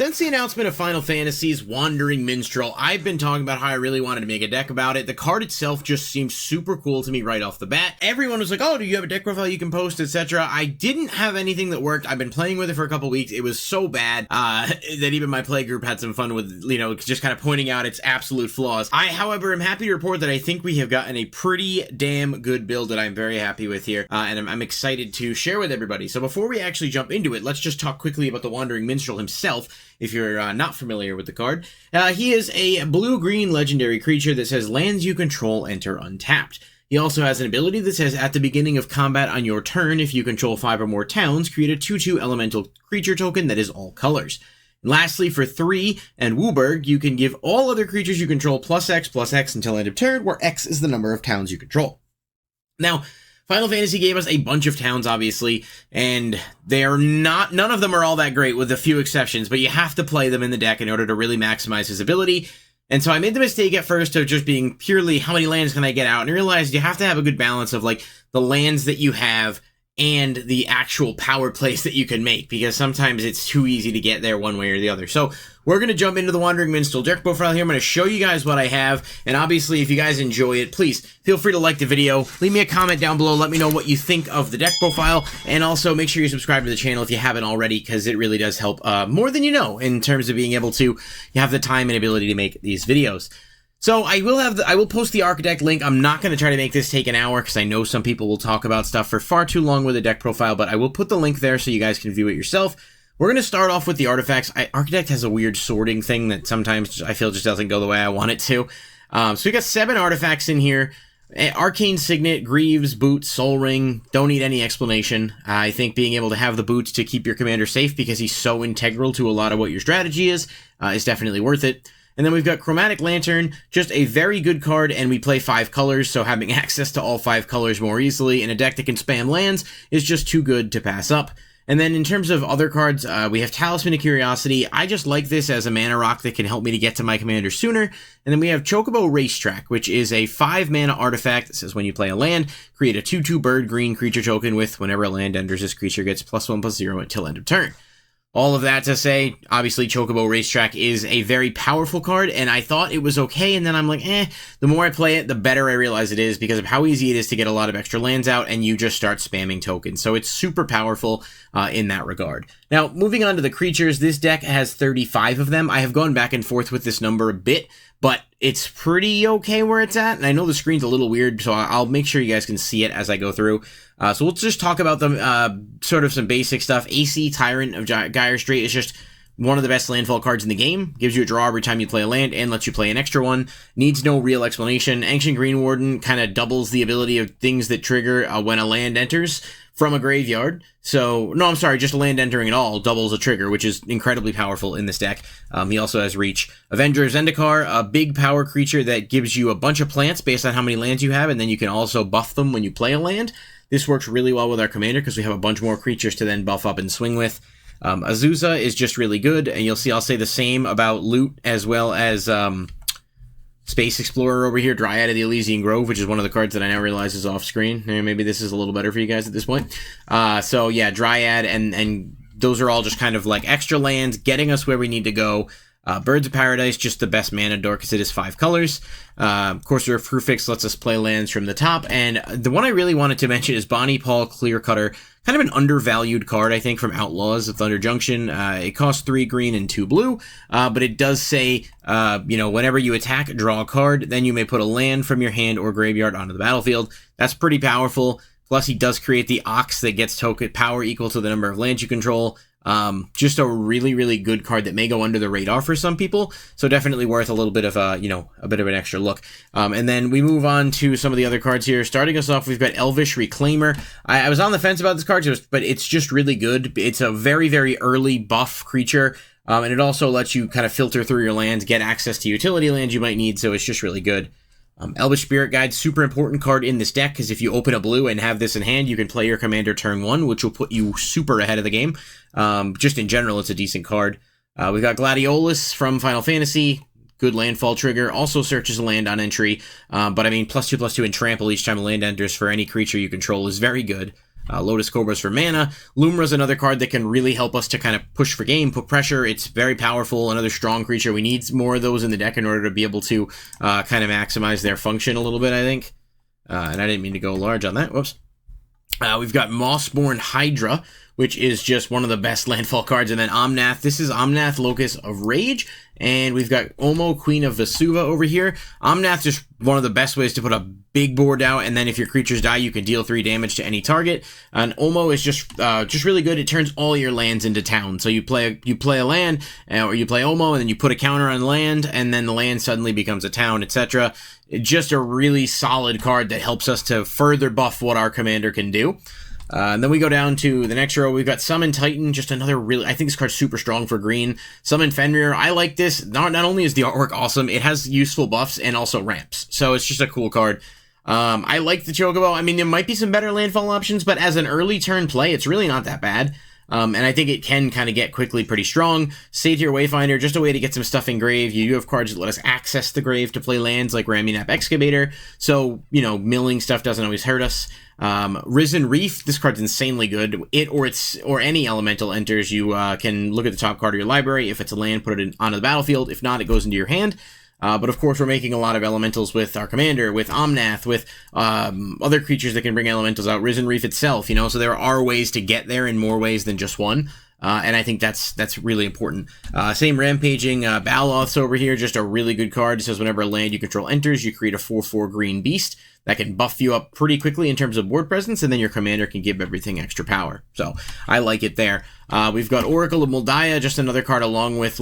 Since the announcement of Final Fantasy's Wandering Minstrel, I've been talking about how I really wanted to make a deck about it. The card itself just seemed super cool to me right off the bat. Everyone was like, oh, do you have a deck profile you can post, etc. I didn't have anything that worked. I've been playing with it for a couple weeks. It was so bad that even my play group had some fun with, just kind of pointing out its absolute flaws. I, however, am happy to report that I think we have gotten a pretty damn good build that I'm very happy with here, and I'm excited to share with everybody. So before we actually jump into it, let's just talk quickly about the Wandering Minstrel himself. If you're not familiar with the card, he is a blue-green legendary creature that says lands you control enter untapped. He also has an ability that says at the beginning of combat on your turn, if you control 5 or more towns, create a 2/2 elemental creature token that is all colors. And lastly, for 3 and Wooburg, you can give all other creatures you control +X until end of turn, where X is the number of towns you control. Now, Final Fantasy gave us a bunch of towns, obviously, and none of them are all that great, with a few exceptions, but you have to play them in the deck in order to really maximize his ability. And so I made the mistake at first of just being purely, how many lands can I get out? And I realized you have to have a good balance of, the lands that you have and the actual power plays that you can make, because sometimes it's too easy to get there one way or the other. So we're going to jump into the Wandering Minstrel deck profile here. I'm going to show you guys what I have, and obviously if you guys enjoy it, please feel free to like the video, leave me a comment down below, let me know what you think of the deck profile, and also make sure you subscribe to the channel if you haven't already, because it really does help more than you know in terms of being able to have the time and ability to make these videos. So I will post the Architect link. I'm not going to try to make this take an hour, because I know some people will talk about stuff for far too long with a deck profile, but I will put the link there so you guys can view it yourself. We're going to start off with the artifacts. Architect has a weird sorting thing that sometimes I feel just doesn't go the way I want it to. So we got 7 artifacts in here. Arcane Signet, Greaves, Boots, Soul Ring. Don't need any explanation. I think being able to have the boots to keep your commander safe, because he's so integral to a lot of what your strategy is definitely worth it. And then we've got Chromatic Lantern, just a very good card, and we play 5 colors, so having access to all 5 colors more easily in a deck that can spam lands is just too good to pass up. And then in terms of other cards, we have Talisman of Curiosity. I just like this as a mana rock that can help me to get to my commander sooner. And then we have Chocobo Racetrack, which is a 5-mana artifact that says when you play a land, create a 2/2 bird green creature token with whenever a land enters, this creature gets +1/+0 until end of turn. All of that to say, obviously Chocobo Racetrack is a very powerful card, and I thought it was okay, and then I'm like, the more I play it, the better I realize it is, because of how easy it is to get a lot of extra lands out, and you just start spamming tokens. So it's super powerful in that regard. Now, moving on to the creatures, this deck has 35 of them. I have gone back and forth with this number a bit, but it's pretty okay where it's at, and I know the screen's a little weird, so I'll make sure you guys can see it as I go through. So we'll just talk about them, sort of some basic stuff. AC Tyrant of Gyre Strait is just one of the best landfall cards in the game. Gives you a draw every time you play a land and lets you play an extra one. Needs no real explanation. Ancient Green Warden kind of doubles the ability of things that trigger when a land enters from a graveyard. So, no, I'm sorry, just a land entering at all doubles a trigger, which is incredibly powerful in this deck. He also has reach. Avenger of Zendikar, a big power creature that gives you a bunch of plants based on how many lands you have, and then you can also buff them when you play a land. This works really well with our commander, because we have a bunch more creatures to then buff up and swing with. Azusa is just really good, and you'll see I'll say the same about Loot, as well as Space Explorer over here, Dryad of the Elysian Grove, which is one of the cards that I now realize is off screen. Maybe this is a little better for you guys at this point. So yeah, Dryad, and those are all just kind of like extra lands, getting us where we need to go. Birds of Paradise, just the best mana door, because it is 5 colors. Courser of Prufix lets us play lands from the top. And the one I really wanted to mention is Bonnie Paul Clearcutter. Kind of an undervalued card, I think, from Outlaws of Thunder Junction. It costs 3 green and 2 blue, but it does say, whenever you attack, draw a card, then you may put a land from your hand or graveyard onto the battlefield. That's pretty powerful. Plus, he does create the Ox that gets token power equal to the number of lands you control. Just a really, really good card that may go under the radar for some people. So definitely worth a little bit of a bit of an extra look. And then we move on to some of the other cards here. Starting us off, we've got Elvish Reclaimer. I was on the fence about this card, but it's just really good. It's a very, very early buff creature. And it also lets you kind of filter through your lands, get access to utility lands you might need. So it's just really good. Elvish Spirit Guide, super important card in this deck, because if you open a blue and have this in hand, you can play your commander turn 1, which will put you super ahead of the game. Just in general, it's a decent card. We've got Gladiolus from Final Fantasy, good landfall trigger, also searches a land on entry, but I mean, +2/+2 and trample each time a land enters for any creature you control is very good. Lotus Cobras for mana. Lumra's another card that can really help us to kind of push for game, put pressure. It's very powerful, another strong creature. We need more of those in the deck in order to be able to kind of maximize their function a little bit, I think. And I didn't mean to go large on that. Whoops. We've got Mossborn Hydra, which is just one of the best landfall cards. And then Omnath. This is Omnath, Locus of Rage. And we've got Omo, Queen of Vesuva over here. Omnath, just one of the best ways to put a big board out. And then if your creatures die, you can deal 3 damage to any target. And Omo is just really good. It turns all your lands into towns. So you play a land, or you play Omo, and then you put a counter on land, and then the land suddenly becomes a town, etc. Just a really solid card that helps us to further buff what our commander can do. And then we go down to the next row. We've got Summon Titan, just another really, I think this card's super strong for green. Summon Fenrir, I like this. Not only is the artwork awesome, it has useful buffs and also ramps. So it's just a cool card. I like the Chocobo. I mean, there might be some better landfall options, but as an early turn play, it's really not that bad. And I think it can kind of get quickly pretty strong. Satyr Wayfinder, just a way to get some stuff in grave. You do have cards that let us access the grave to play lands like Ramunap Excavator. So, milling stuff doesn't always hurt us. Risen Reef, this card's insanely good. It or any elemental enters, you can look at the top card of your library. If it's a land, put it onto the battlefield. If not, it goes into your hand. But of course, we're making a lot of elementals with our commander, with Omnath, with other creatures that can bring elementals out. Risen Reef itself, so there are ways to get there in more ways than just one. And I think that's really important. Same Rampaging Baloth's over here, just a really good card. It says whenever a land you control enters, you create a 4/4 green beast that can buff you up pretty quickly in terms of board presence, and then your commander can give everything extra power. So I like it there. We've got Oracle of Moldiah, just another card along with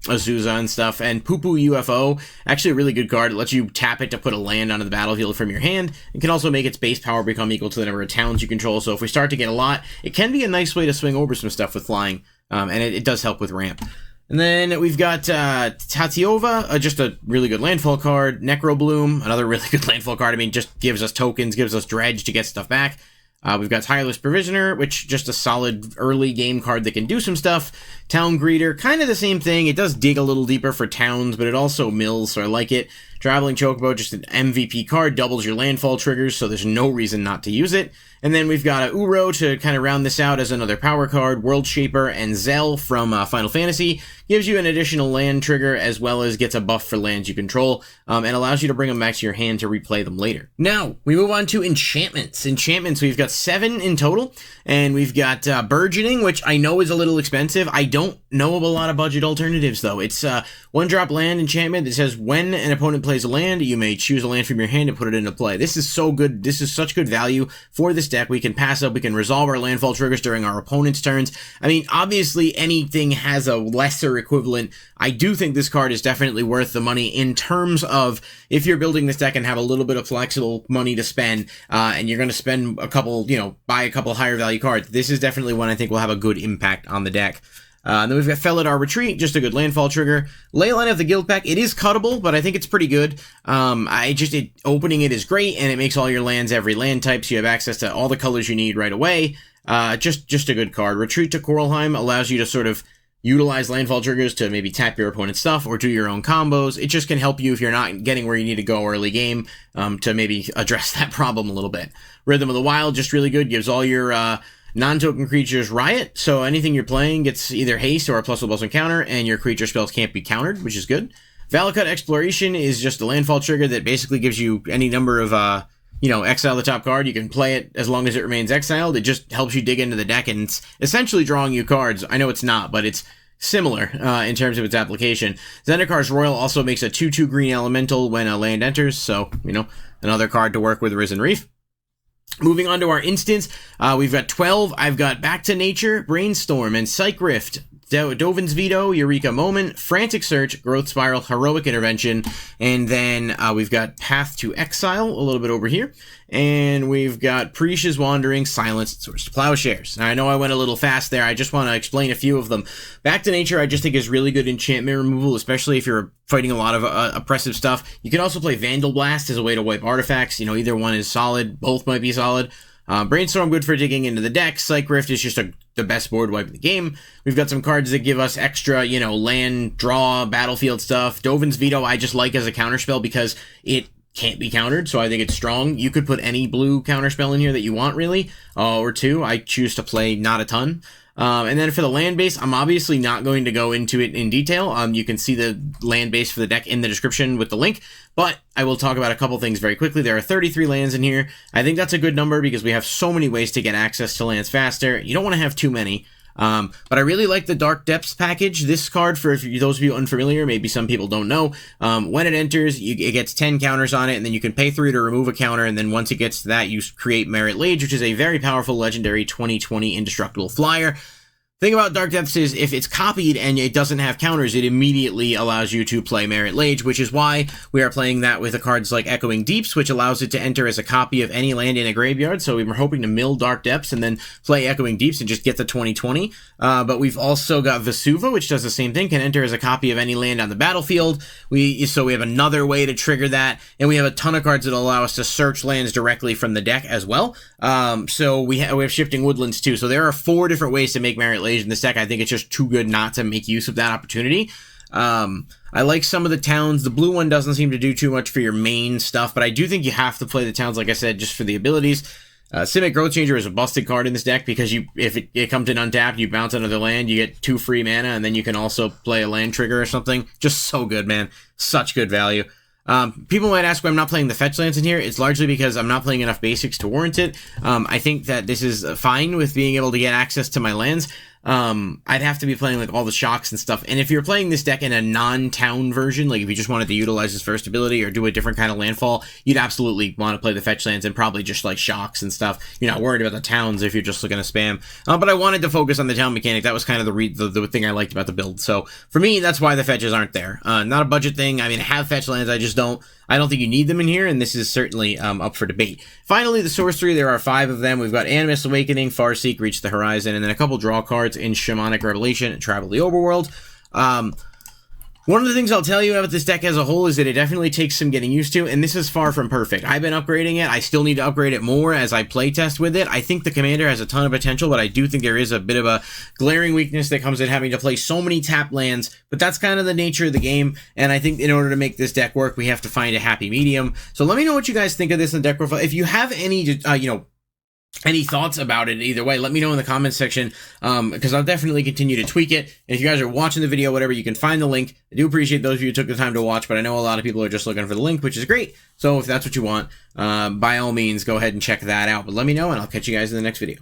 Azusa and stuff, and Poo-Poo UFO, actually a really good card. It lets you tap it to put a land onto the battlefield from your hand. It can also make its base power become equal to the number of towns you control, so if we start to get a lot, it can be a nice way to swing over some stuff with flying, and it does help with ramp. And then we've got Tatiova, just a really good landfall card. Necrobloom, another really good landfall card. I mean, just gives us tokens, gives us dredge to get stuff back. We've got Tireless Provisioner, which just a solid early game card that can do some stuff. Town Greeter, kind of the same thing. It does dig a little deeper for towns, but it also mills, so I like it. Traveling Chocobo, just an MVP card, doubles your landfall triggers, so there's no reason not to use it. And then we've got a Uro to kind of round this out as another power card. World Shaper and Zell from Final Fantasy gives you an additional land trigger as well as gets a buff for lands you control, and allows you to bring them back to your hand to replay them later. Now, we move on to Enchantments. Enchantments, we've got 7 in total, and we've got Burgeoning, which I know is a little expensive. I don't know of a lot of budget alternatives, though. It's 1-drop land enchantment that says when an opponent plays a land, you may choose a land from your hand and put it into play. This is so good. This is such good value for this deck. We can pass up, we can resolve our landfall triggers during our opponent's turns. I mean, obviously anything has a lesser equivalent. I do think this card is definitely worth the money in terms of if you're building this deck and have a little bit of flexible money to spend, and you're going to spend a couple, buy a couple higher value cards. This is definitely one I think will have a good impact on the deck. And then we've got Felidar Retreat, just a good landfall trigger. Leyline of the Guild Pack, it is cuttable, but I think it's pretty good. Opening it is great, and it makes all your lands every land type, so you have access to all the colors you need right away. Just a good card. Retreat to Koralheim allows you to sort of utilize landfall triggers to maybe tap your opponent's stuff or do your own combos. It just can help you if you're not getting where you need to go early game, to maybe address that problem a little bit. Rhythm of the Wild, just really good, gives all your non-token creatures Riot, so anything you're playing gets either haste or a +1/+1 counter, and your creature spells can't be countered, which is good. Valakut Exploration is just a landfall trigger that basically gives you any number of, exile the top card. You can play it as long as it remains exiled. It just helps you dig into the deck, and it's essentially drawing you cards. I know it's not, but it's similar in terms of its application. Zendikar's Royal also makes a 2/2 green elemental when a land enters, so, another card to work with Risen Reef. Moving on to our instants, we've got 12. I've got Back to Nature, Brainstorm, and Psych Rift, Dovin's Veto, Eureka Moment, Frantic Search, Growth Spiral, Heroic Intervention, and then we've got Path to Exile a little bit over here, and we've got Prisha's Wandering, Silence, and Swords to Plowshares. Now, I know I went a little fast there. I just want to explain a few of them. Back to Nature, I just think is really good enchantment removal, especially if you're fighting a lot of oppressive stuff. You can also play Vandal Blast as a way to wipe artifacts. Either one is solid. Both might be solid. Brainstorm, good for digging into the deck. Psych Rift is just the best board wipe in the game. We've got some cards that give us extra, land, draw, battlefield stuff. Dovin's Veto I just like as a counterspell because it can't be countered, so I think it's strong. You could put any blue counter spell in here that you want, really, or two. I choose to play not a ton. And then for the land base, I'm obviously not going to go into it in detail. You can see the land base for the deck in the description with the link, but I will talk about a couple things very quickly. There are 33 lands in here. I think that's a good number because we have so many ways to get access to lands faster. You don't want to have too many. But I really like the Dark Depths package. This card, for those of you unfamiliar, maybe some people don't know, when it enters, it gets 10 counters on it, and then you can pay 3 to remove a counter, and then once it gets to that, you create Merit Lage, which is a very powerful legendary 2020 indestructible flyer. Thing about Dark Depths is if it's copied and it doesn't have counters, it immediately allows you to play Merit Lage, which is why we are playing that with the cards like Echoing Deeps, which allows it to enter as a copy of any land in a graveyard. So we were hoping to mill Dark Depths and then play Echoing Deeps and just get the 2020. But we've also got Vesuva, which does the same thing, can enter as a copy of any land on the battlefield. So we have another way to trigger that, and we have a ton of cards that allow us to search lands directly from the deck as well. So we have Shifting Woodlands too. So there are 4 different ways to make Merit Lage in this deck. I think it's just too good not to make use of that opportunity. I like some of the towns. The blue one doesn't seem to do too much for your main stuff, but I do think you have to play the towns, like I said, just for the abilities. Simic Growth Changer is a busted card in this deck because if it comes in untapped, you bounce another land, you get 2 free mana, and then you can also play a land trigger or something. Just so good, man. Such good value. People might ask why I'm not playing the fetch lands in here. It's largely because I'm not playing enough basics to warrant it. I think that this is fine with being able to get access to my lands. I'd have to be playing like all the shocks and stuff. And if you're playing this deck in a non-town version, like if you just wanted to utilize his first ability or do a different kind of landfall, you'd absolutely want to play the fetch lands and probably just like shocks and stuff. You're not worried about the towns if you're just looking to spam. But I wanted to focus on the town mechanic. That was kind of the thing I liked about the build. So for me, that's why the fetches aren't there. Not a budget thing. I mean, I have fetch lands. I don't think you need them in here, and this is certainly up for debate. Finally, the sorcery, there are 5 of them. We've got Animus Awakening, Farseek, Reach the Horizon, and then a couple draw cards in Shamanic Revelation and Travel the Overworld. One of the things I'll tell you about this deck as a whole is that it definitely takes some getting used to, and this is far from perfect. I've been upgrading it. I still need to upgrade it more as I playtest with it. I think the commander has a ton of potential, but I do think there is a bit of a glaring weakness that comes in having to play so many tap lands, but that's kind of the nature of the game, and I think in order to make this deck work, we have to find a happy medium. So let me know what you guys think of this in the deck profile. If you have any, any thoughts about it either way, let me know in the comments section, because I'll definitely continue to tweak it. And if you guys are watching the video, whatever, you can find the link. I do appreciate those of you who took the time to watch, but I know a lot of people are just looking for the link, which is great. So if that's what you want, by all means, go ahead and check that out. But let me know, and I'll catch you guys in the next video.